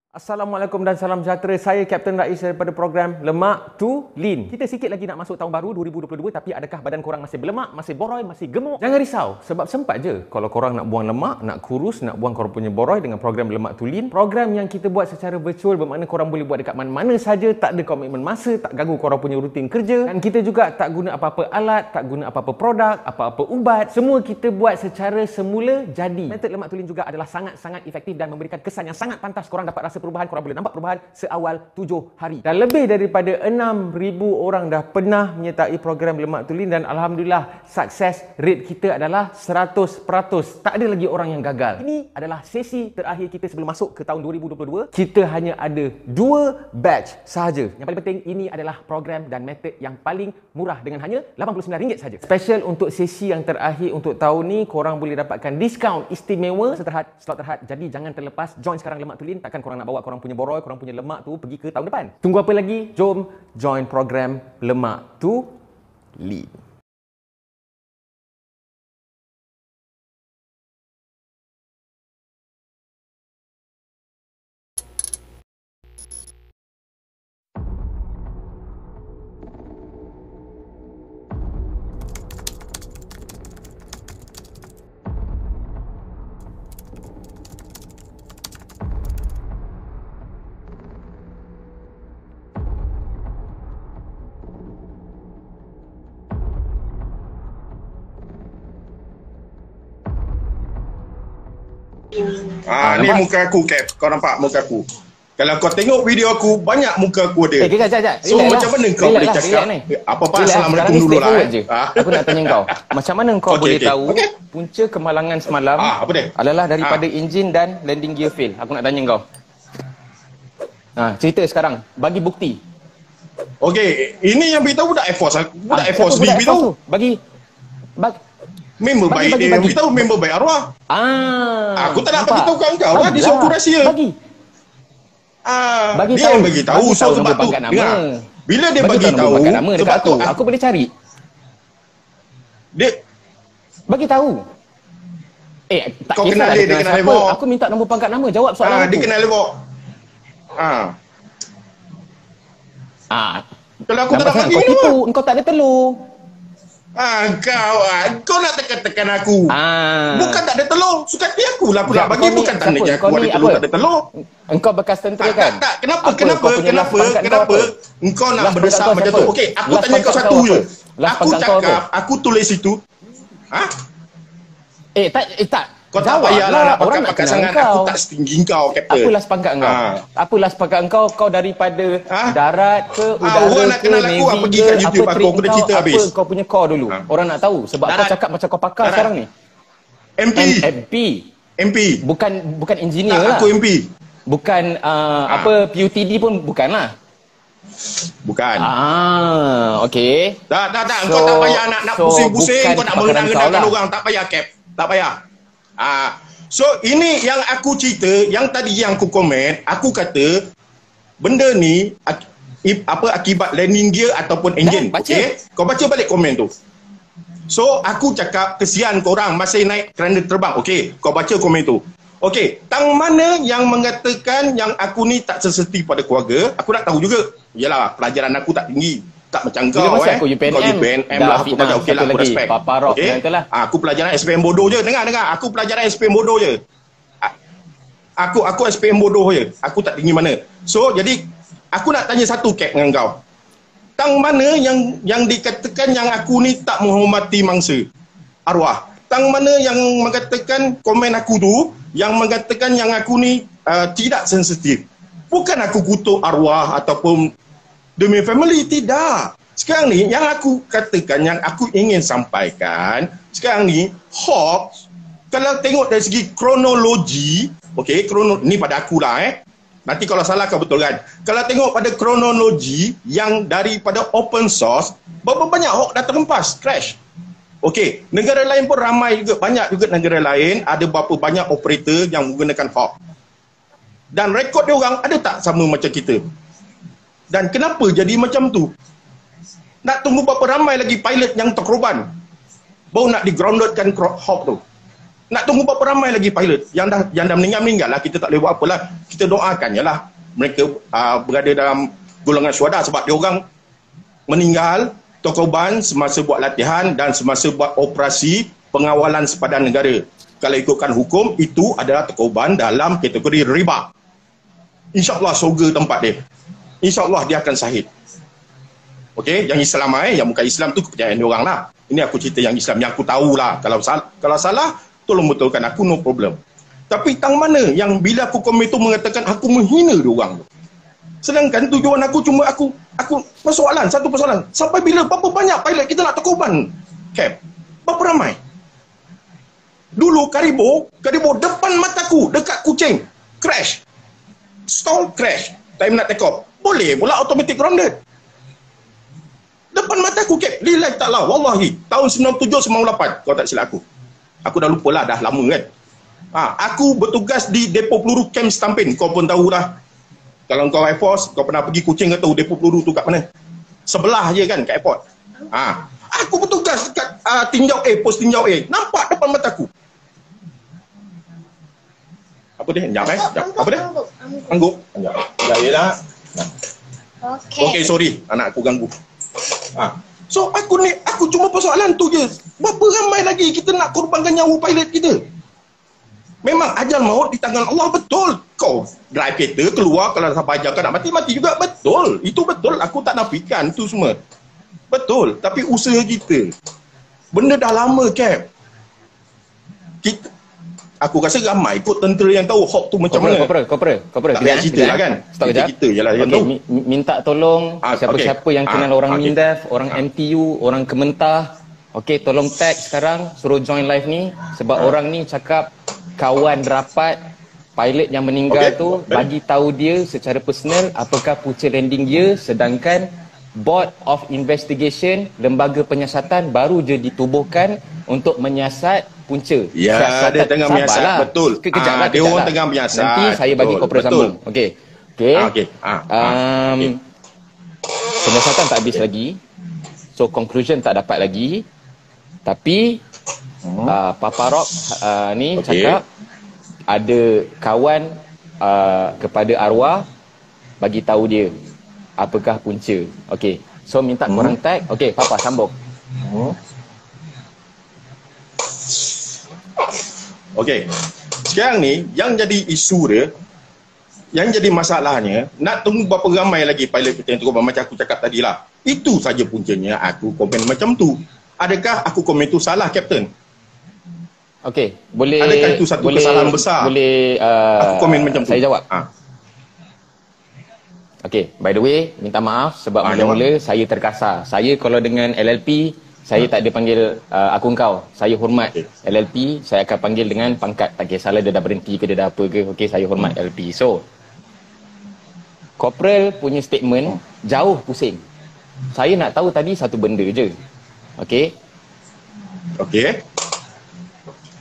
Assalamualaikum dan salam sejahtera. Saya Kapten Rais daripada program Lemak to Lean. Kita sikit lagi nak masuk tahun baru 2022, tapi adakah badan korang masih berlemak, masih boroi, masih gemuk? Jangan risau, sebab sempat je kalau korang nak buang lemak, nak kurus, nak buang korang punya boroi dengan program Lemak to Lean. Program yang kita buat secara virtual, bermakna korang boleh buat dekat mana-mana saja, tak ada komitmen masa, tak ganggu korang punya rutin kerja. Dan kita juga tak guna apa-apa alat, tak guna apa-apa produk, apa-apa ubat. Semua kita buat secara semula jadi. Metod Lemak to Lean juga adalah sangat-sangat efektif dan memberikan kesan yang sangat pantas. Korang dapat rasa perubahan, korang boleh nampak perubahan seawal 7 hari. Dan lebih daripada 6,000 orang dah pernah menyertai program Lemak to Lean dan alhamdulillah sukses rate kita adalah 100%. Tak ada lagi orang yang gagal. Ini adalah sesi terakhir kita sebelum masuk ke tahun 2022. Kita hanya ada 2 batch sahaja. Yang paling penting, ini adalah program dan metod yang paling murah dengan hanya RM89 saja. Special untuk sesi yang terakhir untuk tahun ni, korang boleh dapatkan diskaun istimewa slot terhad. Jadi jangan terlepas, join sekarang Lemak to Lean. Takkan korang nak bawa korang punya boroi, korang punya lemak tu pergi ke tahun depan. Tunggu apa lagi? Jom join program Lemak to Lean. Ni muka aku, Cap. Kau nampak muka aku? Kalau kau tengok video aku, banyak muka aku ada. Kejap. So macam mana kau boleh cakap? Apa-apa, Assalamualaikum dulu lah. Aku nak tanya kau, macam mana kau boleh tahu punca kemalangan semalam adalah daripada enjin dan landing gear fail? Aku nak tanya kau. Cerita sekarang, bagi bukti. Okey, ini yang beritahu budak Air Force. Budak Air Force ni beritahu. Member baik dia yang beritahu, member baik arwah. Aku tak nak bagi tahu kat kau lah, dia suruh aku rahsia. Dia yang bagi tahu sebab tu. Bila dia bagi tahu sebab tu aku boleh cari. Dia bagi tahu. Tak kau kisah kenal dia kenal siapa. level. Aku minta nombor pangkat nama, jawab soalan aku. Dia kenal level. Kalau aku tak nak bagi ni, kau tak ada telur. Kau nak tekan-tekan aku. Bukan tak ada telur. Suka hati aku lah aku nak bagi. Bukan tandanya aku ada telur, tak ada telur. Engkau bekas tentera kan? Tak. Kenapa? Engkau nak berdesak macam tu? Okey, aku tanya kau satu je. Aku cakap, aku tulis itu. Tak. Kau tak payahlah nak pakai sangat. Aku tak setinggi kau, Kapten. Apalah sepangkat engkau? Apalah sepangkat engkau? Kau daripada darat ke udara ke Navy ke apa trik kau? Apa kau punya core dulu? Orang nak tahu. Sebab kau cakap macam kau pakar sekarang ni. MP. Bukan engineer lah. Aku MP. Bukan PUTD pun bukanlah. Bukan. Okey. Tak. Kau tak payah nak pusing-pusing. Kau nak mengenang-enangkan orang. Tak payah, Cap. Tak payah. So ini yang aku cerita, yang tadi yang aku komen, aku kata benda ni akibat landing gear ataupun engine. Okey, kau baca balik komen tu. So aku cakap kesian korang masih naik kerana terbang. Okey, kau baca komen tu. Okey, tang mana yang mengatakan yang aku ni tak seseti pada keluarga? Aku nak tahu juga. Yalah, pelajaran aku tak tinggi. Tak macam kau aku UPNM. Kau UPNM lah, aku bagi okey lah, aku respect. Okay? Aku pelajaran SPM bodoh je. Dengar. Aku pelajaran SPM bodoh je. Aku SPM bodoh je. Aku tak tinggi mana. So, jadi aku nak tanya satu, Cap, dengan kau. Tang mana yang dikatakan yang aku ni tak menghormati mangsa? Arwah. Tang mana yang mengatakan komen aku tu, yang mengatakan yang aku ni tidak sensitif? Bukan aku kutuk arwah ataupun demi family, tidak. Sekarang ni yang aku katakan, yang aku ingin sampaikan, sekarang ni hoax, kalau tengok dari segi kronologi, okey, ni pada aku lah nanti kalau salah kau betulkan. Kalau tengok pada kronologi yang daripada open source, berapa banyak hoax dah terhempas, crash. Okey, negara lain pun ramai juga, banyak juga negara lain ada berapa banyak operator yang menggunakan hoax. Dan rekod dia orang ada tak sama macam kita? Dan kenapa jadi macam tu? Nak tunggu berapa ramai lagi pilot yang terkorban baru nak di-groundedkan hawk tu. Nak tunggu berapa ramai lagi pilot yang dah meninggal lah. Kita tak boleh buat apalah. Kita doakan je lah mereka berada dalam golongan syuhada, sebab dia orang meninggal terkorban semasa buat latihan dan semasa buat operasi pengawalan sepadan negara. Kalau ikutkan hukum, itu adalah terkorban dalam kategori riba. InsyaAllah surga tempat dia. InsyaAllah dia akan syahid. Okey, yang Islam yang bukan Islam tu kepercayaan dia orang lah. Ini aku cerita yang Islam, yang aku tahulah. Kalau salah, tolong betulkan aku, no problem. Tapi tang mana yang bila aku komen tu mengatakan aku menghina dia orang tu. Sedangkan tujuan aku cuma aku satu persoalan. Sampai bila berapa banyak pilot kita nak terkorban? Cap. Berapa ramai? Dulu Karibo depan mataku dekat Kuching crash. Stall crash. Time nak take off. Boleh pula automatic grounded. Depan mataku, Cap. Lillahi ta'ala, wallahi. Tahun 97 98 kalau tak silap aku. Aku dah lupa lah, dah lama kan. Aku bertugas di depo peluru Camp Stampin. Kau pun tahu dah. Kalau kau Air Force, kau pernah pergi Kuching, kau tahu depo peluru tu kat mana? Sebelah je kan kat airport. Aku bertugas dekat tinjau A, pos tinjau A. Nampak depan mataku. Apa dia? Sekejap Apa dia? Angguk. Sekejap je lah. Okey, sorry. Anak aku ganggu. So aku cuma persoalan tu je. Berapa ramai lagi kita nak korbankan nyawa pilot kita? Memang ajal maut di tangan Allah, betul. Kau drive kereta keluar, kalau sampai ajal kau nak mati juga, betul. Itu betul. Aku tak nafikan tu semua. Betul. Tapi usaha kita, benda dah lama, Cap. Aku rasa ramai kot tentera yang tahu hok tu macam mana. Corporal. Tak payah cerita lah kan. Kita je lah yang tahu. Minta tolong siapa-siapa yang kenal orang MINDEF, orang MTU, orang Kementah. Okey, tolong tag sekarang, suruh join live ni. Sebab orang ni cakap kawan rapat pilot yang meninggal tu bagi tahu dia secara personal apakah punca landing dia, sedangkan Board of Investigation, lembaga penyiasatan baru je ditubuhkan untuk menyiasat punca. Ya, dia tengah menyiasat, betul. Kejap dia orang tengah menyiasat. Nanti saya bagi corporate sambung. Okey. Penyiasatan tak habis lagi. So conclusion tak dapat lagi. Tapi Papa Rob ni cakap ada kawan kepada arwah bagi tahu dia apakah punca. Okey. So minta korang tag. Okey, Papa sambung. Okey. Sekarang ni yang jadi isu dia, yang jadi masalahnya, nak tunggu berapa ramai lagi pilot kita yang terkorban, macam aku cakap tadi lah. Itu saja puncanya aku komen macam tu. Adakah aku komen tu salah, Kapten? Okey, boleh. Adakah itu satu kesalahan besar? Boleh aku komen macam tu. Saya jawab. Okey, by the way, minta maaf sebab mula-mula saya terkasar. Saya kalau dengan LLP, saya tak ada panggil aku kau. Saya hormat LLP, saya akan panggil dengan pangkat. Tak kisahlah dia dah berhenti ke, dia dah apa ke. Okey, saya hormat LLP. So, Corporal punya statement jauh pusing. Saya nak tahu tadi satu benda je. Okey?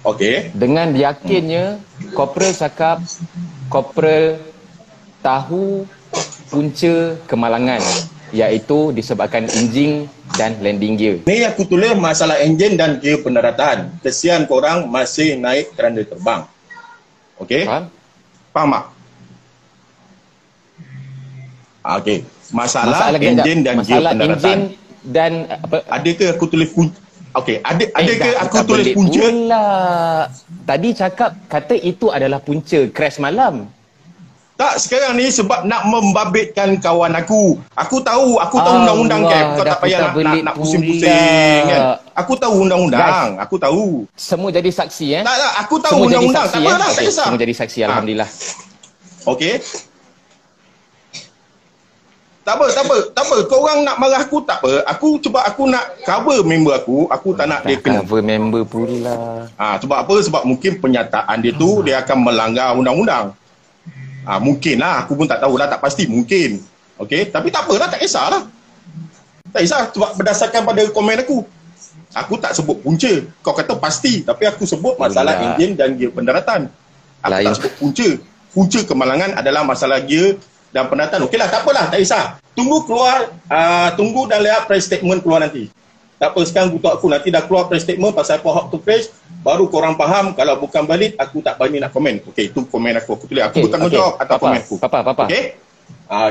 Okey. Dengan yakinnya, Corporal cakap, Corporal tahu punca kemalangan, iaitu disebabkan enjin dan landing gear. Ni aku tulis masalah enjin dan gear pendaratan. Kesian korang masih naik kerana terbang. Okey? Faham tak? Okey. Masalah enjin dan gear pendaratan. Dan apa? Adakah aku tulis punca? Okey, adakah aku tulis punca? Tadi cakap kata itu adalah punca crash malam. Tak, sekarang ni sebab nak membabitkan kawan aku. Aku tahu undang-undang, Cap. Kau tak payah nak pusing-pusing kan. Aku tahu undang-undang. Aku tahu. Semua jadi saksi Tak, aku tahu undang-undang. Tak apalah, tak kisah. Semua jadi saksi, alhamdulillah. Okey. Tak apa. Kau orang nak marah aku tak apa. Aku nak cover member aku. Aku tak nak dia kena. Cover member pula. Sebab apa? Sebab mungkin penyataan dia tu dia akan melanggar undang-undang. Mungkin lah, aku pun tak tahulah, tak pasti, mungkin. Okey, tapi tak apalah, tak kisahlah. Tak kisah, sebab berdasarkan pada komen aku tak sebut punca. Kau kata pasti, tapi aku sebut masalah enjin dan gear pendaratan. Aku tak sebut punca. Punca kemalangan adalah masalah gear dan pendaratan. Okeylah, tak apalah, tak kisah. Tunggu dan lihat press statement keluar nanti. Tak apa, sekarang kutuk aku. Nanti dah keluar press statement pasal apa hak tu press, baru korang faham. Kalau bukan valid, aku tak berani nak komen. Okey, itu komen aku. Aku tulis. Aku bertanggungjawab atas komen aku. Papa. Okey?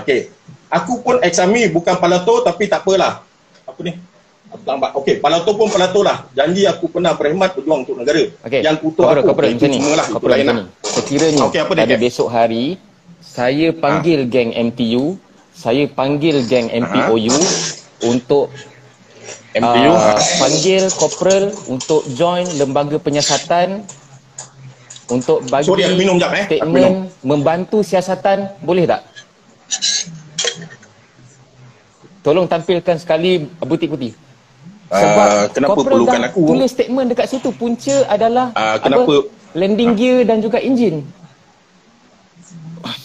Okey. Aku pun exami, bukan palato, tapi tak apalah. Apa ni? Aku lambat. Okey, palato pun palato lah. Janji aku pernah berkhidmat berjuang untuk negara. Yang kutuk aku, itu semualah. Itu lain lah. Sekiranya pada besok hari, saya panggil geng MTU, saya panggil geng MPOU untuk panggil korporal untuk join lembaga penyiasatan untuk bagi statement membantu siasatan, boleh tak? Tolong tampilkan sekali putih-putih. Sebab kenapa perlukan aku tulis statement dekat situ, punca adalah landing gear dan juga enjin.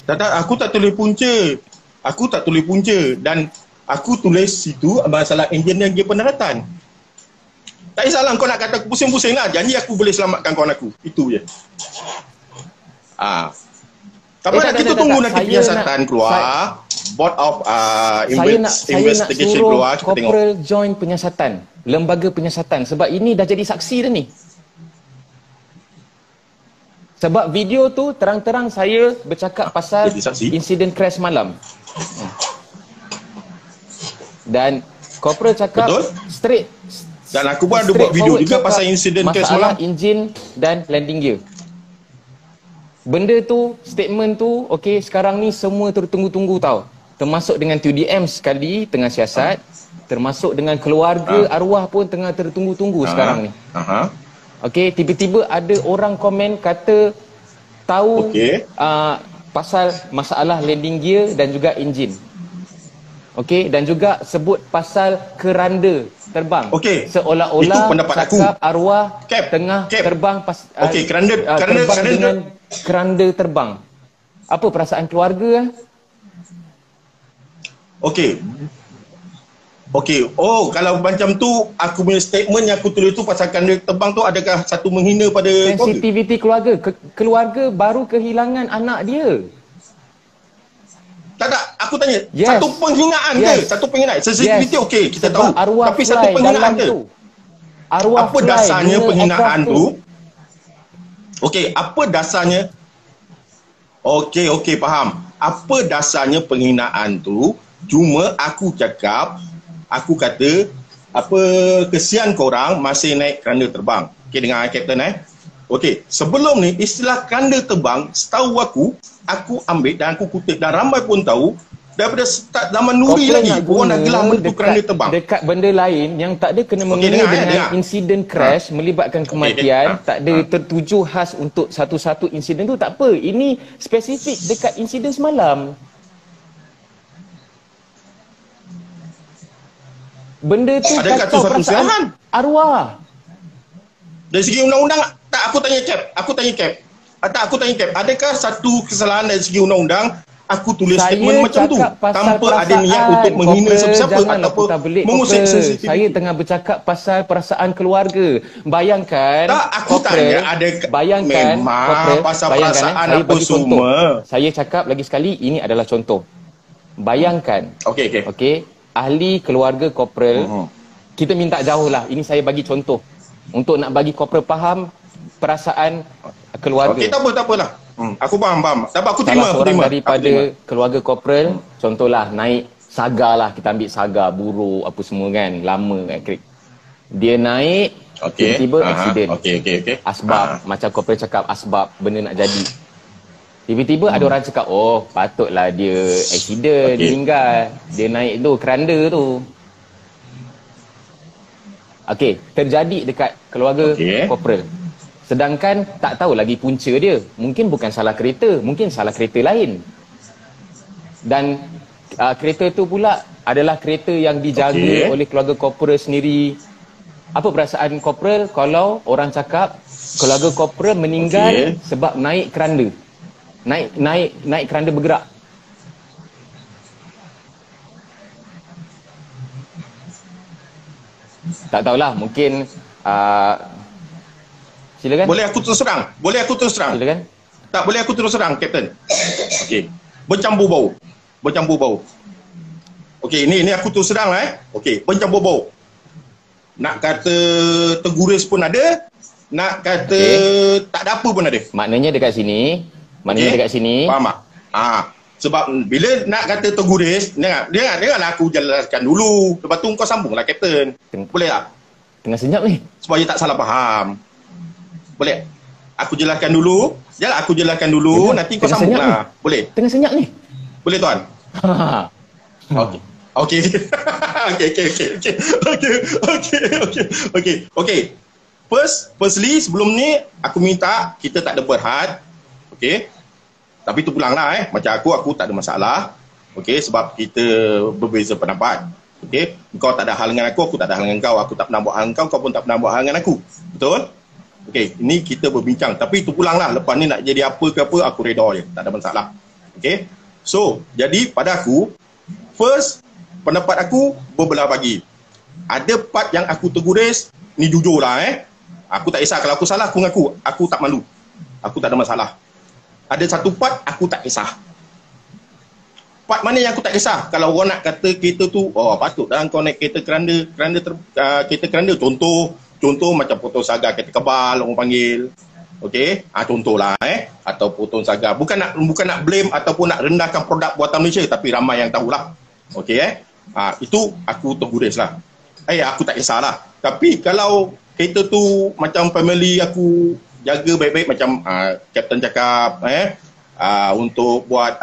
Tak, aku tak tulis punca. Aku tak tulis punca dan aku tulis situ masalah enjin dan gear pendaratan. Tak kisahlah kau nak kata aku pusing-pusing lah. Janji aku boleh selamatkan kawan aku. Itu je. Tapi kita tunggu nanti penyiasatan keluar. Board of Investigation keluar. Kita tengok. Corporal join penyiasatan. Lembaga penyiasatan. Sebab ini dah jadi saksi dah ni. Sebab video tu terang-terang saya bercakap pasal insiden crash malam. Dan corporal cakap straight. Dan aku pun ada buat video juga pasal insiden crash malam. Masalah enjin dan landing gear. Benda tu, statement tu, okey, sekarang ni semua tertunggu-tunggu tau. Termasuk dengan TUDM sekali tengah siasat, termasuk dengan keluarga arwah pun tengah tertunggu-tunggu sekarang ni. Okey, tiba-tiba ada orang komen kata tahu pasal masalah landing gear dan juga enjin. Okey, dan juga sebut pasal keranda terbang. Seolah-olah cakap arwah tengah terbang terbang dengan keranda terbang. Apa perasaan keluarga? Oh, kalau macam tu aku punya statement yang aku tulis tu pasal keranda terbang tu, adakah satu menghina pada sensitiviti keluarga? Keluarga baru kehilangan anak dia. Tak, aku tanya, satu penghinaan ke? Satu penghinaan. Sensitiviti okey, kita tahu. Tapi satu penghinaan ke? Apa dasarnya penghinaan tu? Okey, apa dasarnya? Okey, faham. Apa dasarnya penghinaan tu? Cuma aku cakap, aku kata, apa kesian korang masih naik keranda terbang. Okey, dengar Kapten Okey, sebelum ni istilah keranda terbang, setahu aku ambil dan aku kutip dan ramai pun tahu daripada start zaman Nuri lagi orang dah gelar bentuk keranda terbang dekat benda lain yang tak ada kena mengena dengan insiden crash melibatkan kematian, tak ada tertuju khas untuk satu-satu insiden tu, tak apa, ini spesifik dekat insiden semalam. Benda tu kacau perasaan arwah. Dari segi undang-undang, tak, aku tanya Cap, adakah satu kesalahan dari segi undang-undang aku tulis statement macam tu tanpa ada niat untuk menghina siapa-siapa ataupun mengusik sensitiviti? Saya tengah bercakap pasal perasaan keluarga. Bayangkan, tak, aku tanya ada memang pasal perasaan apa semua. Saya cakap lagi sekali, ini adalah contoh. Bayangkan, okey, ahli keluarga korporal, kita minta jauh lah, ini saya bagi contoh untuk nak bagi korporal faham perasaan keluarga. Okey, tak apalah. Aku faham. Sebab aku terima. Salah seorang daripada keluarga korporal, contohlah naik Saga lah, kita ambil Saga, buruk apa semua kan, lama kat Creek. Dia naik, tiba-tiba aksiden. Asbab, macam korporal cakap, asbab benda nak jadi. Tiba-tiba ada orang cakap, oh patutlah dia aksiden, meninggal. Dia naik tu, keranda tu. Okey, terjadi dekat keluarga korporal. Sedangkan tak tahu lagi punca dia. Mungkin bukan salah kereta, mungkin salah kereta lain. Dan kereta tu pula adalah kereta yang dijaga oleh keluarga korporal sendiri. Apa perasaan korporal kalau orang cakap keluarga korporal meninggal sebab naik keranda? Naik keranda bergerak. Tak tahulah, mungkin silakan. Boleh aku terus terang? Silakan. Tak, boleh aku terus terang, Kapten? Okey. Bercampur bau. Okey, ini aku terus terang Okey, bercampur bau. nak kata terguris pun ada, nak kata tak ada apa pun ada. Maknanya dekat sini, faham tak? Sebab bila nak kata terguris, dengarlah aku jelaskan dulu. Lepas tu kau sambunglah Kapten. Boleh tak? Tengah senyap ni. Supaya tak salah faham. Boleh? Aku jelaskan dulu. Aku jelaskan dulu, nanti kau sambunglah. Boleh? Tengah senyap ni. Boleh tuan? Okey. Okey. Firstly, sebelum ni aku minta kita tak ada berhad. Okey. Tapi tu pulanglah macam aku tak ada masalah. Okey, sebab kita berbeza pendapat. Okey, kau tak ada hal dengan aku tak ada hal dengan kau. Aku tak pernah buat hal dengan kau pun tak pernah buat hal dengan aku. Betul? Okey, ini kita berbincang. Tapi tu pulanglah, lepas ni nak jadi apa ke apa, aku reda je. Tak ada masalah. Okey. So, jadi pada aku, first, pendapat aku berbelah bagi. Ada part yang aku terguris, ni jujur lah Aku tak kisah, kalau aku salah aku mengaku. Aku tak malu. Aku tak ada masalah. Ada satu part aku tak kisah. Part mana yang aku tak kisah? Kalau orang nak kata kereta tu, patut dah kau naik kereta kereta keranda. Contoh macam potong saga kereta kebal orang panggil. Okey, contohlah atau potong saga. Bukan nak blame ataupun nak rendahkan produk buatan Malaysia, tapi ramai yang tahulah. Okey itu aku terguris lah. Aku tak kisahlah. Tapi kalau kereta tu macam family aku jaga baik-baik, macam Kapten cakap untuk buat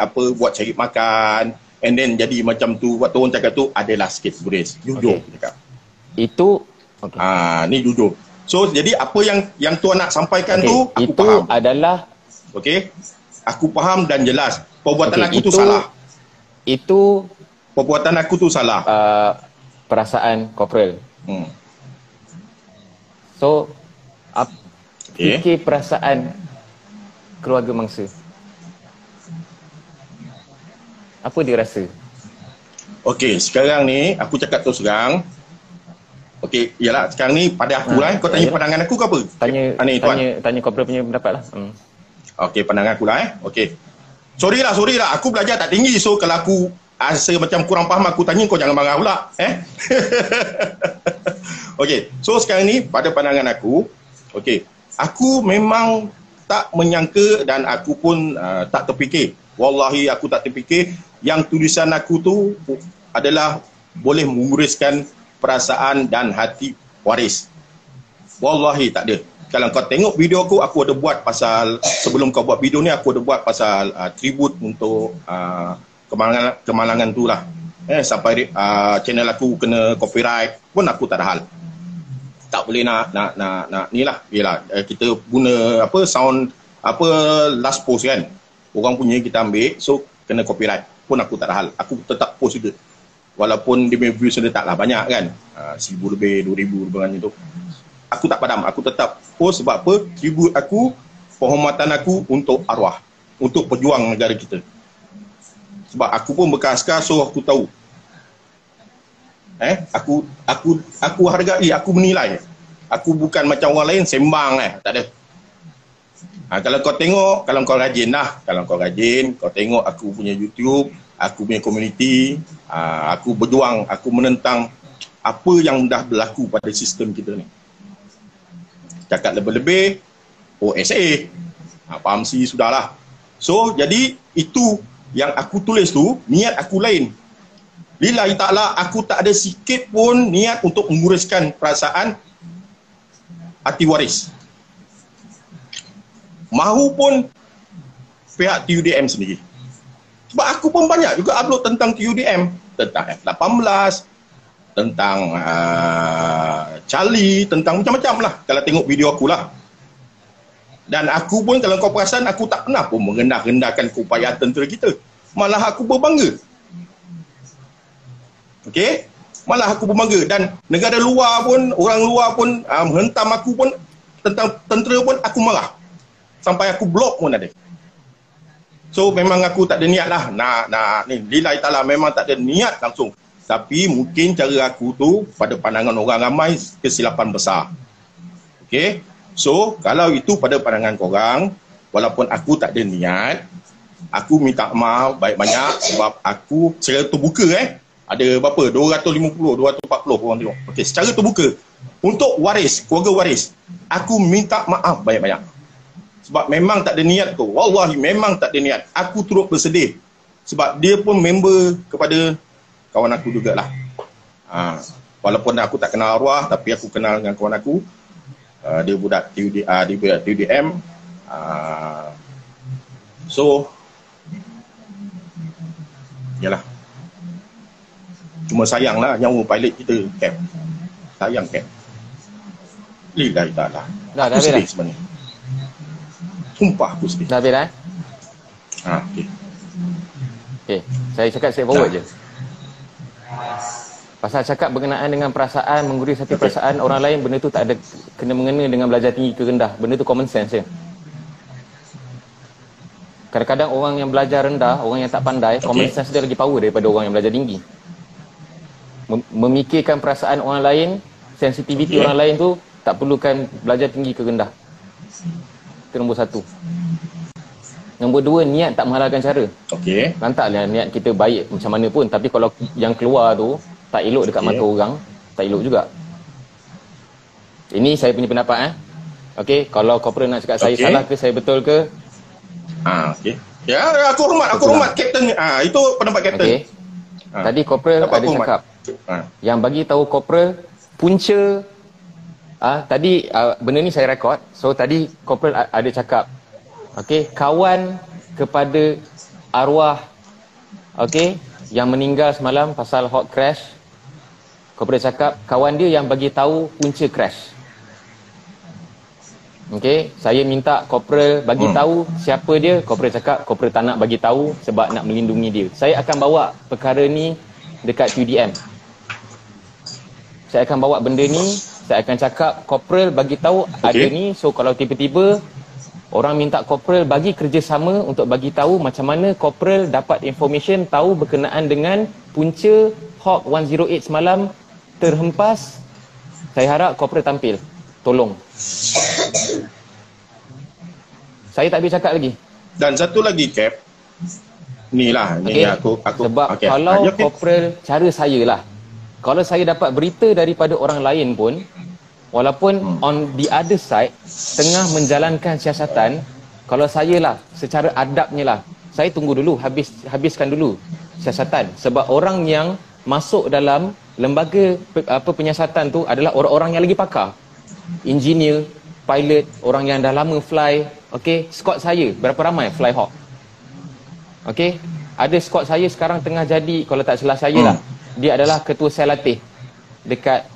cari makan, and then jadi macam tu, waktu orang cakap tu adalah sikit guris. Jujur cakap. Itu ni jujur. So jadi apa yang tuan nak sampaikan tu aku itu faham. Adalah aku faham dan jelas. Perbuatan aku tu salah. Itu perbuatan aku tu salah. Perasaan Corporal. So fikir perasaan keluarga mangsa. Apa dia rasa? Okey, sekarang ni aku cakap terus terang. Okey, yalah sekarang ni pada aku lah. Kau tanya pandangan aku ke apa? Tanya Corporal punya pendapat lah. Okey, pandangan aku lah Okey. Sorry lah. Aku belajar tak tinggi. So kalau aku rasa macam kurang faham, aku tanya, kau jangan marah pula. Okey, so sekarang ni pada pandangan aku, okey, aku memang tak menyangka dan aku pun tak terfikir. Wallahi aku tak terfikir yang tulisan aku tu adalah boleh menguriskan perasaan dan hati waris. Wallahi tak ada. Kalau kau tengok video aku ada buat pasal, sebelum kau buat video ni, aku ada buat pasal tribute untuk kemalangan tu lah. Sampai channel aku kena copyright pun aku tak ada hal. Tak boleh nak ni lah. Yelah, kita guna sound last post kan. Orang punya kita ambil, so kena copyright. Pun aku tak ada hal. Aku tetap post juga. Walaupun dia punya views dia taklah banyak kan. 1,000 lebih, 2,000 lebih macam tu. Aku tak padam. Aku tetap post sebab apa? Tribute aku, penghormatan aku untuk arwah. Untuk pejuang negara kita. Sebab aku pun bekas askar, so aku tahu. Aku hargai, aku menilai. Aku bukan macam orang lain sembang tak ada. Kalau kau tengok, kalau kau rajin lah, kau tengok aku punya YouTube, aku punya community, aku berjuang, aku menentang apa yang dah berlaku pada sistem kita ni. Cakap lebih-lebih, OSA, PAMC sudahlah. So, jadi itu yang aku tulis tu, niat aku lain. Lillahi ta'ala, aku tak ada sikit pun niat untuk menguruskan perasaan hati waris. Mahupun pihak TUDM sendiri. Sebab aku pun banyak juga upload tentang TUDM, tentang F18, tentang Charlie, tentang macam-macam lah. Kalau tengok video aku lah. Dan aku pun kalau kau perasan, aku tak pernah pun merendah-rendahkan keupayaan tentera kita. Malah aku berbangga. Okey? Malah aku berbangga. Dan negara luar pun, orang luar pun menghentam aku pun, tentang tentera pun aku marah. Sampai aku blok pun ada. So memang aku tak ada niat lah nak ni, lillahi ta'ala, memang tak ada niat langsung. Tapi mungkin cara aku tu pada pandangan orang ramai kesilapan besar. Okey. So kalau itu pada pandangan korang, walaupun aku tak ada niat, aku minta maaf banyak-banyak sebab aku secara terbuka Ada berapa? 250, 240 orang tengok. Okey, secara terbuka. Untuk waris, keluarga waris, aku minta maaf banyak-banyak. Sebab memang tak ada niat tu. Wallahi memang tak ada niat. Aku turut bersedih. Sebab dia pun member kepada kawan aku jugalah. Walaupun aku tak kenal arwah, tapi aku kenal dengan kawan aku. Dia budak TUDM. So, yalah. Cuma sayanglah nyawa pilot kita, Cap. Sayang, Cap. Lillahi ta'ala. Aku sedih sebenarnya. Sumpah aku sedih. Dah habis dah? Okey. Okey, saya cakap straightforward je. Pasal cakap berkenaan dengan perasaan, menggurui satu perasaan orang lain, benda tu tak ada kena-mengena dengan belajar tinggi ke rendah. Benda tu common sense je. Kadang-kadang orang yang belajar rendah, orang yang tak pandai, common sense dia lagi power daripada orang yang belajar tinggi. Memikirkan perasaan orang lain, sensitiviti orang lain tu tak perlukan belajar tinggi ke rendah. Itu nombor satu. Nombor dua, niat tak menghalalkan cara. Okey. Lantaklah niat kita baik macam mana pun, tapi kalau yang keluar tu tak elok dekat mata orang, tak elok juga. Ini saya punya pendapat. Okey, kalau corporate nak cakap saya salah ke, saya betul ke? Okey. Ya, aku hormat kapten. Itu pendapat kapten. Okey. Tadi corporal ada cakap yang bagi tahu corporal punca tadi benda ni saya rekod. So tadi corporal ada cakap okey, kawan kepada arwah okey yang meninggal semalam pasal hot crash. Corporal cakap kawan dia yang bagi tahu punca crash. Okey, saya minta corporal bagi tahu siapa dia. Corporal cakap corporal tak nak bagi tahu sebab nak melindungi dia. Saya akan bawa perkara ni dekat UDM. Saya akan bawa benda ni, saya akan cakap corporal bagi tahu ada ni. So kalau tiba-tiba orang minta corporal bagi kerjasama untuk bagi tahu macam mana corporal dapat information tahu berkenaan dengan punca Hawk 108 semalam terhempas, saya harap corporal tampil. Tolong. Saya tak boleh cakap lagi. Dan satu lagi, Cap. Ni aku sebab kalau corporal cara saya lah, kalau saya dapat berita daripada orang lain pun, walaupun on the other side tengah menjalankan siasatan, kalau saya lah secara adabnya lah, saya tunggu dulu, habiskan dulu siasatan. Sebab orang yang masuk dalam lembaga penyiasatan tu adalah orang-orang yang lagi pakar. Engineer, pilot, orang yang dah lama fly. Okey, squad saya berapa ramai fly Hawk? Okey, ada squad saya sekarang tengah jadi, kalau tak salah saya lah, dia adalah ketua sel latih dekat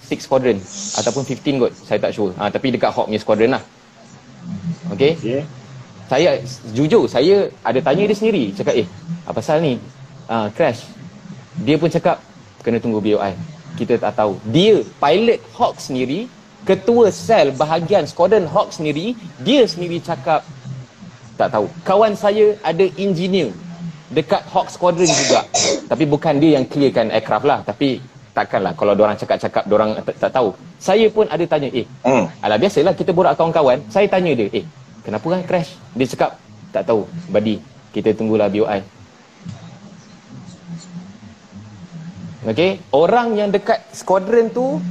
6 squadron ataupun 15 kot, saya tak sure. Tapi dekat Hawk punya squadron lah. Okey. Saya jujur, saya ada tanya dia sendiri, cakap apa pasal ni? Crash. Dia pun cakap kena tunggu BOI. Kita tak tahu. Dia pilot Hawk sendiri, ketua sel bahagian squadron Hawk sendiri, dia sendiri cakap tak tahu. Kawan saya ada engineer dekat Hawk squadron juga, tapi bukan dia yang clearkan aircraft lah. Tapi takkanlah kalau diorang cakap-cakap diorang tak tahu. Saya pun ada tanya, alah biasalah kita borak kawan-kawan. Saya tanya dia, kenapa kan crash? Dia cakap tak tahu buddy, kita tunggulah BOI. Okey, orang yang dekat squadron tu,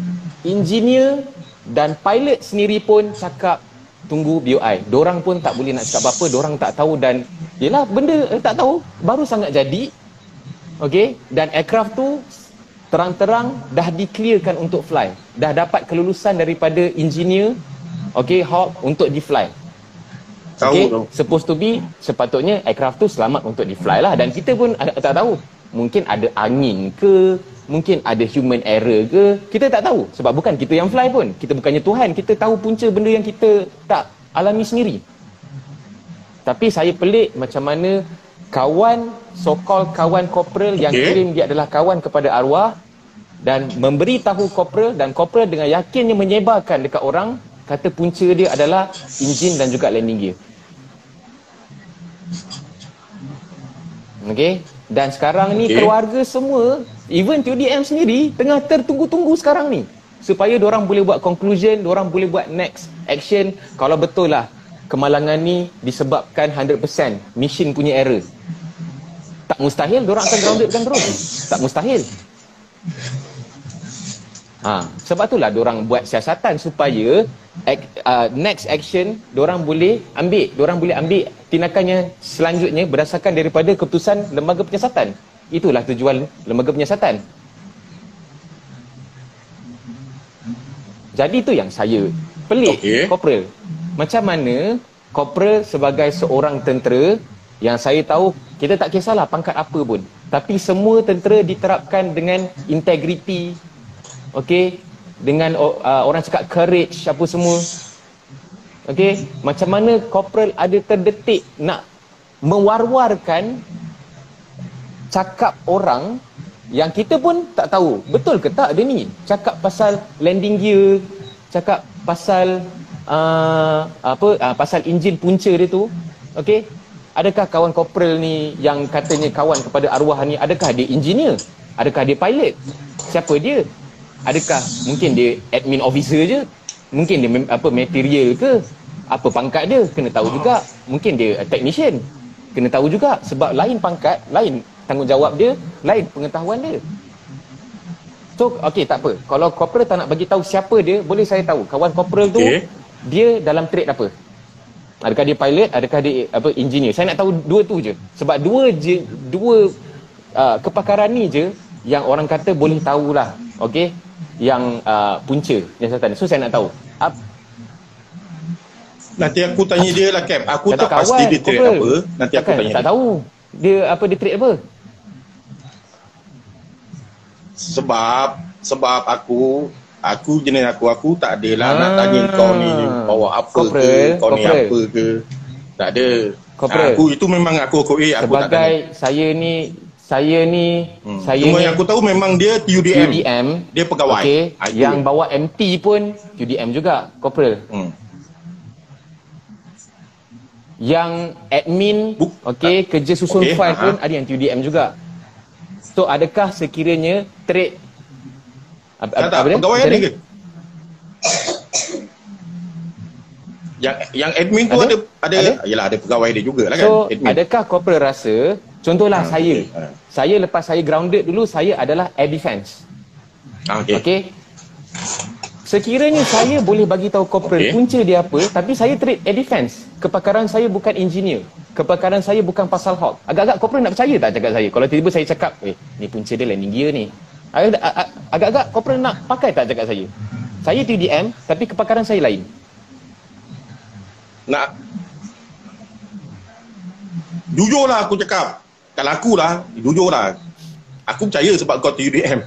engineer dan pilot sendiri pun cakap tunggu BOI. Dorang pun tak boleh nak cakap apa-apa, dorang tak tahu. Dan yelah, benda tak tahu, baru sangat jadi. Okey, dan aircraft tu terang-terang dah di-clearkan untuk fly, dah dapat kelulusan daripada engineer Hawk untuk di-fly. Okey, supposed to be, sepatutnya aircraft tu selamat untuk di-fly lah. Dan kita pun tak tahu, mungkin ada angin ke, mungkin ada human error ke, kita tak tahu. Sebab bukan kita yang fly pun, kita bukannya Tuhan, kita tahu punca benda yang kita tak alami sendiri. Tapi saya pelik macam mana kawan, so-called kawan corporal yang claim dia adalah kawan kepada arwah dan memberi tahu corporal, dan corporal dengan yakinnya menyebarkan dekat orang, kata punca dia adalah enjin dan juga landing gear. Okey, dan sekarang ni keluarga semua, even TUDM sendiri tengah tertunggu-tunggu sekarang ni supaya diorang boleh buat conclusion, diorang boleh buat next action. Kalau betul lah kemalangan ni disebabkan 100% mesin punya error, Tak mustahil diorang akan groundedkan terus. Tak mustahil. Sebab itulah diorang buat siasatan supaya next action diorang boleh ambil tindakannya selanjutnya berdasarkan daripada keputusan lembaga penyiasatan. Itulah tujuan lembaga penyiasatan. Jadi itu yang saya pelik, Corporal. Macam mana Corporal sebagai seorang tentera yang saya tahu, kita tak kisahlah pangkat apa pun, tapi semua tentera diterapkan dengan integriti, okey, dengan orang cakap courage apa semua. Okey, macam mana Corporal ada terdetik nak mewar-warkan cakap orang yang kita pun tak tahu betul ke tak dia ni cakap pasal landing gear, cakap pasal pasal enjin punca dia tu. Okey, adakah kawan Corporal ni yang katanya kawan kepada arwah ni, adakah dia engineer, adakah dia pilot, siapa dia, adakah mungkin dia admin officer je, mungkin dia material ke, apa pangkat dia, kena tahu juga. Mungkin dia technician, kena tahu juga, sebab lain pangkat, lain tanggungjawab dia, lain pengetahuan dia. So, okey, tak apa. Kalau Corporal tak nak bagi tahu siapa dia, boleh saya tahu kawan Corporal tu dia dalam trade apa? Adakah dia pilot, adakah dia engineer? Saya nak tahu dua tu je. Sebab dua kepakaran ni je yang orang kata boleh tahulah, okey, yang punca siasatan. So saya nak tahu. Nanti aku tanya dia lah, Cap. Aku tak pasti dia trade apa. Nanti aku tanya tak dia. Tahu dia trade apa. Sebab aku jenis aku tak adalah nak tanya kau ni bawa apa ke, kau ni apa ke. Tak ada. Aku itu memang aku aku tak tanya. Sebagai saya ni cuma yang aku tahu memang dia TUDM. Dia pegawai. Okay. Yang bawa MT pun TUDM juga, Corporal. Yang admin kerja susun file pun ada yang TUDM juga. So adakah sekiranya trade apa dia? Pegawai ada ke? Yang admin tu ada. Yalah, ada pegawai dia jugalah kan. So admin. Adakah Corporal rasa, contohlah saya lepas saya grounded dulu, saya adalah air defense. Okey. Sekiranya saya boleh bagi tahu Corporal punca dia apa, tapi saya trade air defense, kepakaran saya bukan engineer, kepakaran saya bukan pasal hawk. Agak-agak Corporal nak percaya tak cakap saya? Kalau tiba-tiba saya cakap, ni punca dia landing gear ni. Agak-agak Corporal nak pakai tak cakap saya? Saya TDM, tapi kepakaran saya lain. Nak jujurlah aku cakap. Kalau akulah, jujurlah. Aku percaya sebab kau TUDM.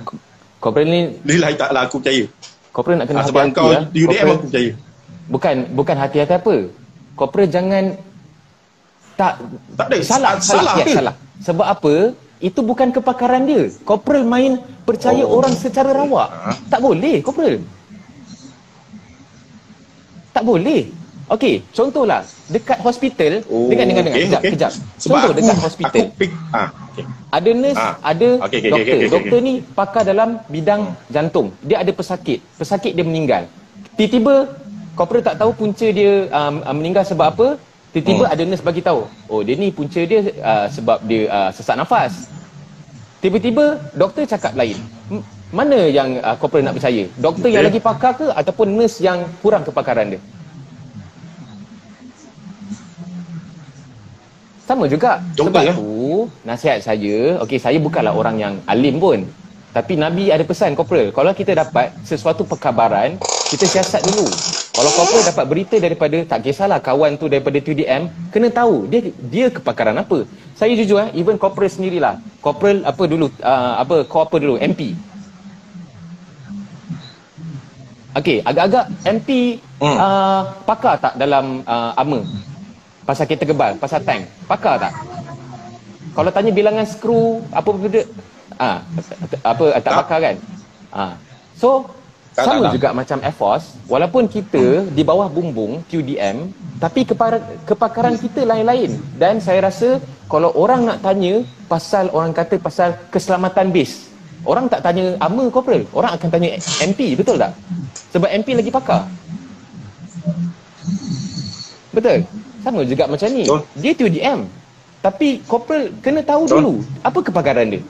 Corporal ni Lillahi ta'ala aku percaya. Corporal nak kena hati-hati. Sebab kau TUDM aku percaya. Bukan hati-hati apa. Corporal jangan tak ada salah. Sebab apa? Itu bukan kepakaran dia. Corporal main percaya orang secara rawak. Tak boleh, Corporal. Tak boleh. Okey, contohlah dekat hospital, dengar kejap. Contoh dekat hospital. Ada nurse, ada doktor. Doktor ni pakar dalam bidang jantung. Dia ada pesakit. Pesakit dia meninggal. Tiba-tiba Corporal tak tahu punca dia meninggal sebab apa. Tiba-tiba ada nurse bagi tahu, dia ni punca dia sebab dia sesak nafas. Tiba-tiba doktor cakap lain. Mana yang Corporal nak percaya? Doktor yang lagi pakar ke ataupun nurse yang kurang kepakaran dia? Sama juga. Sebab tu nasihat saya, saya bukanlah orang yang alim pun, tapi Nabi ada pesan, Corporal, kalau kita dapat sesuatu perkabaran, kita siasat dulu. Kalau Corporal dapat berita daripada, tak kisahlah kawan tu daripada TUDM, kena tahu dia kepakaran apa. Saya jujur, even Corporal sendirilah. Corporal apa dulu, MP. Okey, agak-agak MP pakar tak dalam armor? Pasal kereta gebal, pasal tank, pakar tak? Kalau tanya bilangan skru apa benda, tak pakar kan? So sama juga macam Air Force, walaupun kita di bawah bumbung TUDM, tapi kepakaran kita lain-lain. Dan saya rasa kalau orang nak tanya pasal, orang kata pasal keselamatan base, orang tak tanya armor, Corporal, orang akan tanya MP, betul tak? Sebab MP lagi pakar. Betul? Sama juga macam ni. Dia TUDM. Tapi corporal kena tahu dulu apa kepakaran dia.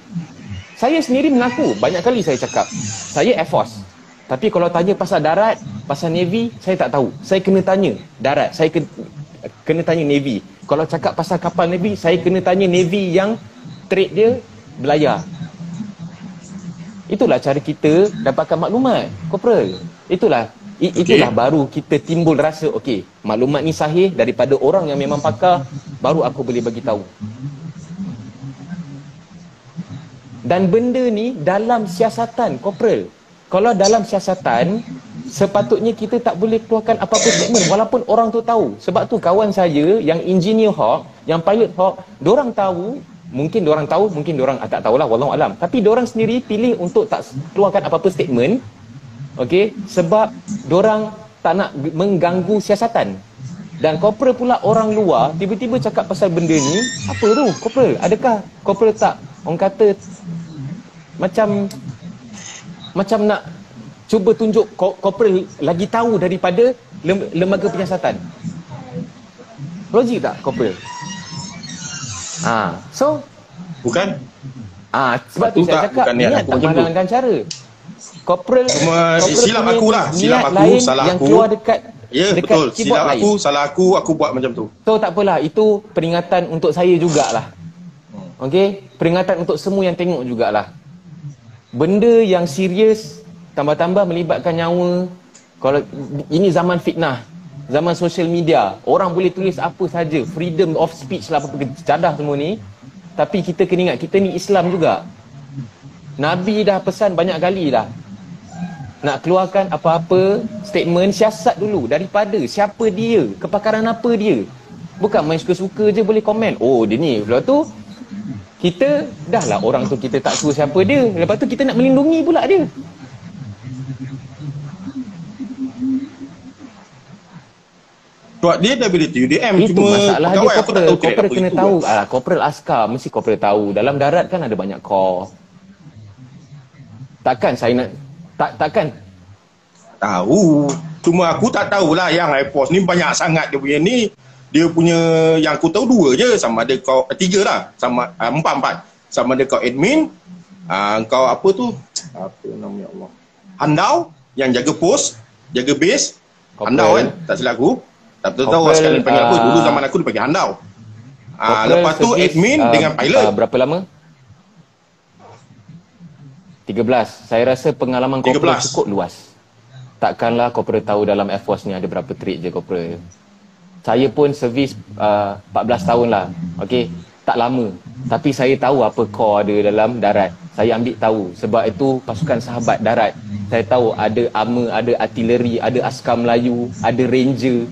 Saya sendiri mengaku, banyak kali saya cakap, saya Air Force. Tapi kalau tanya pasal darat, pasal Navy, saya tak tahu. Saya kena tanya darat, saya kena tanya Navy. Kalau cakap pasal kapal Navy, saya kena tanya Navy yang trade dia belayar. Itulah cara kita dapatkan maklumat, corporal. Itulah baru kita timbul rasa, okey, maklumat ni sahih daripada orang yang memang pakar, baru aku boleh bagi tahu. Dan benda ni dalam siasatan, corporal. Kalau dalam siasatan, sepatutnya kita tak boleh keluarkan apa-apa statement walaupun orang tu tahu. Sebab tu kawan saya yang engineer Hawk, yang pilot Hawk, diorang tahu, mungkin diorang tahu, mungkin diorang tak tahulah, wallahu alam. Tapi diorang sendiri pilih untuk tak keluarkan apa-apa statement. Okey, sebab diorang tak nak mengganggu siasatan. Dan corporal pula orang luar tiba-tiba cakap pasal benda ni, apa tu corporal? Adakah corporal tak, orang kata macam nak cuba tunjuk corporal lagi tahu daripada lembaga penyiasatan? Logik tak corporal? So Bukan. sebab tu saya cakap niat tak menghalangkan cara. Corporal silap aku lah, silap aku, salah yang aku. keluar dekat betul, silap lain. aku, salah aku buat macam tu. So tak apalah, itu peringatan untuk saya jugalah. Okey, peringatan untuk semua yang tengok jugalah. Benda yang serius tambah-tambah melibatkan nyawa. Kalau ini zaman fitnah, zaman social media, orang boleh tulis apa saja, freedom of speech lah, apa cadah semua ni. Tapi kita kena ingat, kita ni Islam juga. Nabi dah pesan banyak kali dah, nak keluarkan apa-apa statement, siasat dulu daripada siapa dia, kepakaran apa dia. Bukan main suka-suka je boleh komen, oh dia ni. Lepas tu kita dah lah orang tu kita tak suruh siapa dia, lepas tu kita nak melindungi pula dia. Sebab dia dah bila UDM, itu cuma masalah dia. pegawai aku tak tahu Corporal kena itu tahu. kan. Corporal askar mesti corporal tahu. Dalam darat kan ada banyak kor. Takkan saya nak takkan Tahu. Cuma aku tak tahulah yang Air Force ni banyak sangat dia punya ni. Dia punya yang aku tahu dua je, sama ada kau tiga lah, sama empat. Sama ada kau admin, kau apa tu? Apa nama, ya Allah. Handau yang jaga pos, jaga base. Handau kan? Tak silap aku. Tak tahu sekarang dia panggil apa. Dulu zaman aku dia panggil handau. Lepas tu admin dengan pilot. Berapa lama? 13. Saya rasa pengalaman corporal cukup luas. Takkanlah corporal tahu dalam Air Force ni ada berapa trade je corporal. Saya pun servis 14 tahun lah. Okey, tak lama. Tapi saya tahu apa core ada dalam darat. Saya ambil tahu. Sebab itu pasukan sahabat darat. Saya tahu ada armor, ada artileri, ada askar Melayu, ada ranger,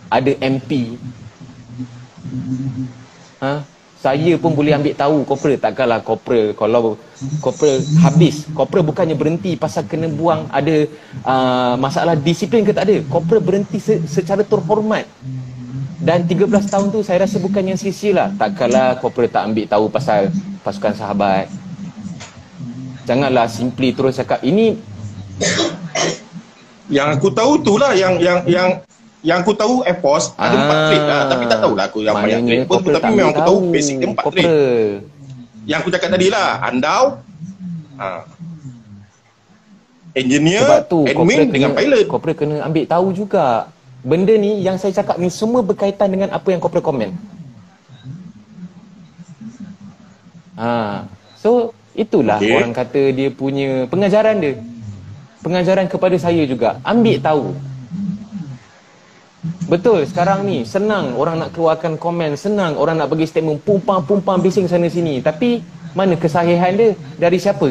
ada MP. Saya pun boleh ambil tahu corporal. Takkanlah corporal, kalau corporal habis, corporal bukannya berhenti pasal kena buang ada masalah disiplin ke, tak ada. Corporal berhenti secara terhormat. Dan 13 tahun tu saya rasa bukan yang sia-sia lah. Takkanlah corporal tak ambil tahu pasal pasukan sahabat. Janganlah simply terus cakap ini. Yang aku tahu tu lah, yang aku tahu Air Force ada 4 trade lah, tapi tak tahulah aku yang banyak trade pun, tapi memang aku tahu basic dia 4 trade. Yang aku cakap tadi lah, handau, engineer, admin dengan pilot. Corporal kena ambil tahu juga. Benda ni yang saya cakap ni semua berkaitan dengan apa yang corporal komen. So itulah orang kata dia punya pengajaran dia. Pengajaran kepada saya juga. Ambil tahu. Betul, sekarang ni senang orang nak keluarkan komen, senang orang nak bagi statement pumpang bising sana sini. Tapi mana kesahihan dia? Dari siapa?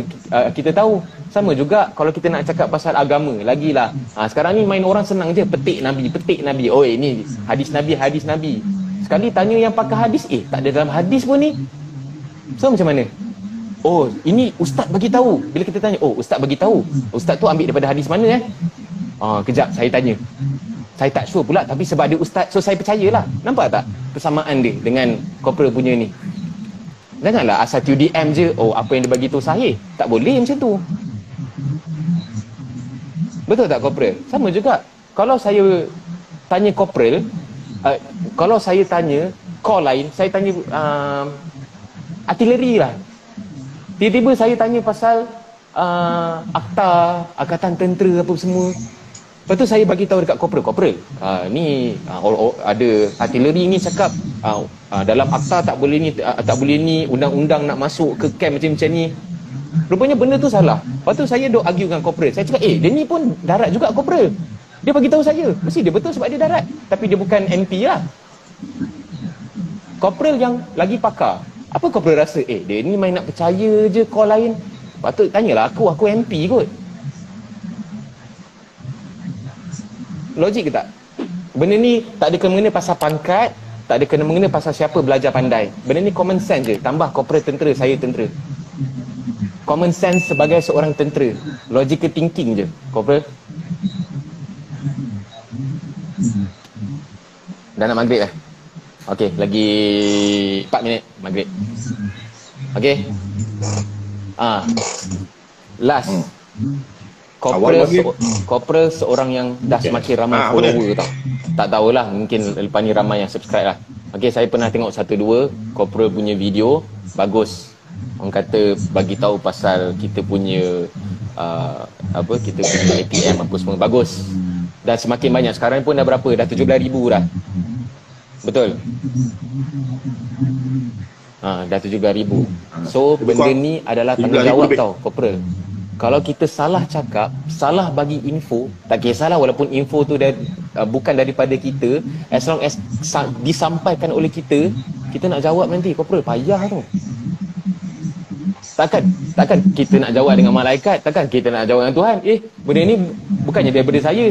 Kita tahu. Sama juga kalau kita nak cakap pasal agama, lagilah. Sekarang ni main orang senang je, petik Nabi. Oh ini hadis Nabi. Sekali tanya yang pakar hadis, tak ada dalam hadis pun ni. So macam mana? Oh, ini ustaz bagi tahu. Bila kita tanya, oh ustaz bagi tahu. Ustaz tu ambil daripada hadis mana kejap saya tanya. Saya tak sure pula, tapi sebab dia ustaz, so saya percayalah. Nampak tak persamaan dia dengan corporal punya ni? Janganlah asal TUDM je, oh apa yang dia bagi tu sahih. Tak boleh macam tu. Betul tak corporal? Sama juga. Kalau saya tanya corporal, kalau saya tanya call lain, saya tanya artileri lah. Tiba-tiba saya tanya pasal akta, Angkatan Tentera apa semua. Lepas tu saya bagi tahu dekat corporal, ni ada artileri ni cakap dalam akta tak boleh ni undang-undang nak masuk ke camp macam ni. Rupanya benda tu salah. Lepas tu saya duk argue dengan corporal. Saya cakap, dia ni pun darat juga corporal. Dia bagi tahu saya, mesti dia betul sebab dia darat. Tapi dia bukan MP lah. Corporal yang lagi pakar. Apa corporal rasa? Dia ni main nak percaya je call lain. Patut tanyalah aku MP kot. Logik ke tak? Benda ni tak ada kena-mengena pasal pangkat, tak ada kena-mengena pasal siapa belajar pandai. Benda ni common sense je. Tambah corporal tentera, saya tentera. Common sense sebagai seorang tentera. Logical thinking je, corporal. Dah nak maghrib lah. Okey, lagi 4 minit maghrib. Okey. Last. Corporal seorang yang dah semakin ramai follower tau. Tak tahulah, mungkin lepas ni ramai yang subscribe lah. Okey, saya pernah tengok 1-2 corporal punya video, bagus. Orang kata bagi tahu pasal kita punya kita punya ATM apa semua, bagus. Dan semakin banyak. Sekarang pun dah berapa? Dah 17,000 dah. Betul? Dah 17,000. So benda ni adalah tanggungjawab tau, corporal. Kalau kita salah cakap, salah bagi info, tak kisahlah walaupun info tu bukan daripada kita, as long as disampaikan oleh kita nak jawab nanti, corporal, payah tu. Takkan kita nak jawab dengan malaikat, takkan kita nak jawab dengan Tuhan. Benda ni bukannya daripada saya.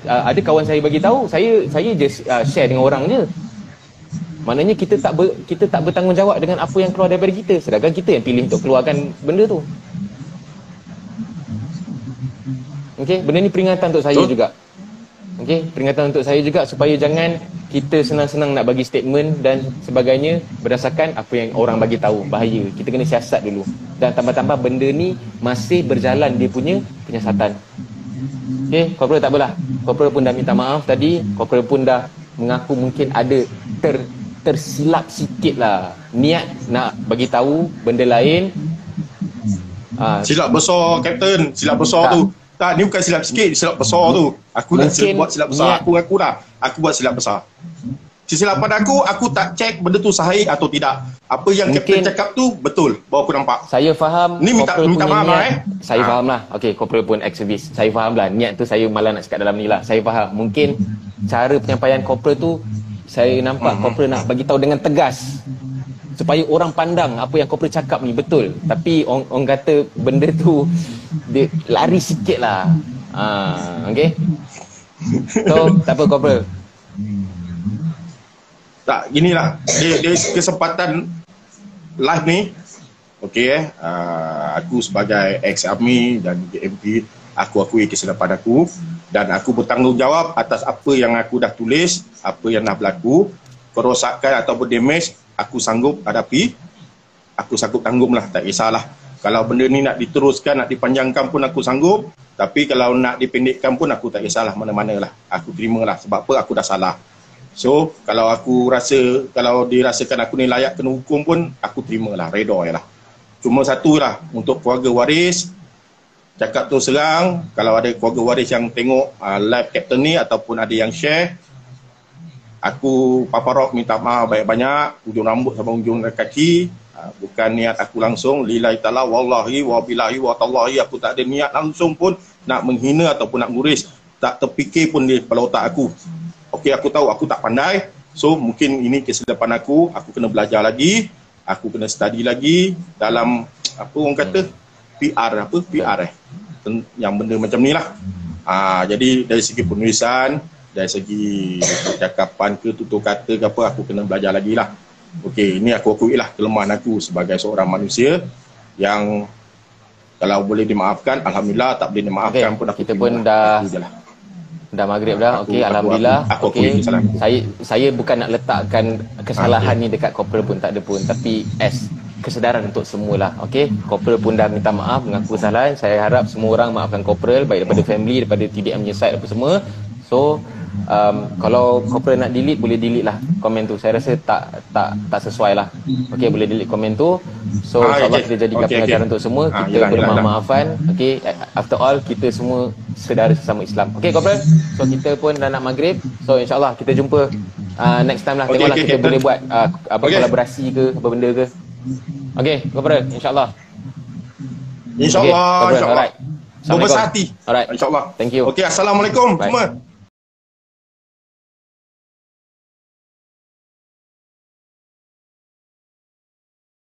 Ada kawan saya bagi tahu, saya just share dengan orang je. Maknanya kita tak bertanggungjawab dengan apa yang keluar daripada kita, sedangkan kita yang pilih untuk keluarkan benda tu. Okey, benda ni peringatan untuk saya juga. Okey, peringatan untuk saya juga supaya jangan kita senang-senang nak bagi statement dan sebagainya berdasarkan apa yang orang bagi tahu. Bahaya. Kita kena siasat dulu. Dan tambah-tambah benda ni masih berjalan dia punya penyiasatan. Okey, corporal tak apalah. Corporal pun dah minta maaf tadi. Corporal pun dah mengaku mungkin ada tersilap sikit lah. Niat nak bagi tahu benda lain. Silap besar, Kapten. Silap besar tu. Tak, ni bukan silap sikit, silap besar tu. Aku dah buat silap besar. Aku ngaku dah. Aku buat silap besar. Kesilapan aku tak cek benda tu sahih atau tidak. Apa yang Kapten cakap tu betul. Baru aku nampak. Saya faham. Ni minta maaf lah Saya faham lah. Okey, corporal pun ex-service. Saya faham lah. Niat tu saya malah nak cakap dalam ni lah. Saya faham. Mungkin cara penyampaian corporal tu, saya nampak corporal nak bagi tahu dengan tegas. Supaya orang pandang apa yang corporal cakap ni betul. Tapi orang kata benda tu dia lari sikit lah. Okay. So, tak apa corporal. Tak, ginilah. Dia kesempatan live ni. Okay, aku sebagai ex-army dan MP, aku akui kesilapan aku. Dan aku bertanggungjawab atas apa yang aku dah tulis, apa yang dah berlaku. Kerosakan ataupun damage, aku sanggup hadapi. Aku sanggup tanggung lah, tak kisahlah. Kalau benda ni nak diteruskan, nak dipanjangkan pun aku sanggup. Tapi kalau nak dipendekkan pun aku tak kisahlah mana-mana lah. Aku terima lah. Sebab apa? Aku dah salah. So, kalau aku rasa, kalau dirasakan aku ni layak kena hukum pun, aku terima lah. Redha je lah. Cuma satu lah, untuk keluarga waris, cakap tu serang, kalau ada keluarga waris yang tengok live Kapten ni ataupun ada yang share, aku Papa Rock minta maaf banyak-banyak, ujung rambut sampai ujung kaki. Bukan niat aku langsung, lillahi ta'ala, wallahi, wabillahi, watallahi, aku tak ada niat langsung pun nak menghina ataupun nak nguris. Tak terfikir pun di kepala otak aku. Okey, aku tahu aku tak pandai, so mungkin ini kesilapan aku kena belajar lagi, aku kena study lagi dalam, apa orang kata, PR yang benda macam ni lah. Jadi dari segi penulisan, dari segi percakapan ke tutur kata ke apa, aku kena belajar lagi lah. Okey, ini aku akui lah kelemahan aku sebagai seorang manusia yang kalau boleh dimaafkan, alhamdulillah. Tak boleh dimaafkan pun aku kita pun dah maghrib dah. Okey, alhamdulillah. Okey, saya bukan nak letakkan kesalahan ni dekat corporal pun, tak ada pun, tapi as kesedaran untuk semualah. Okey, corporal pun dah minta maaf, mengaku kesalahan. Saya harap semua orang maafkan corporal, baik daripada family, daripada TDM punya side apa semua. So Kalau corporal nak delete, boleh delete lah komen tu. Saya rasa tak sesuai lah. Okey, boleh delete komen tu. So insyaAllah kita jadikan pengajaran untuk semua. Kita bermaaf-maafan. Okey, after all kita semua saudara sesama Islam. Okey corporal, so kita pun dah nak maghrib. So insyaAllah kita jumpa next time lah. Tengoklah kita boleh buat kolaborasi ke apa benda ke. Okey corporal, insyaAllah. InsyaAllah. Alright. Berbesar hati. Alright. InsyaAllah. Thank you. Okey, Assalamualaikum semua.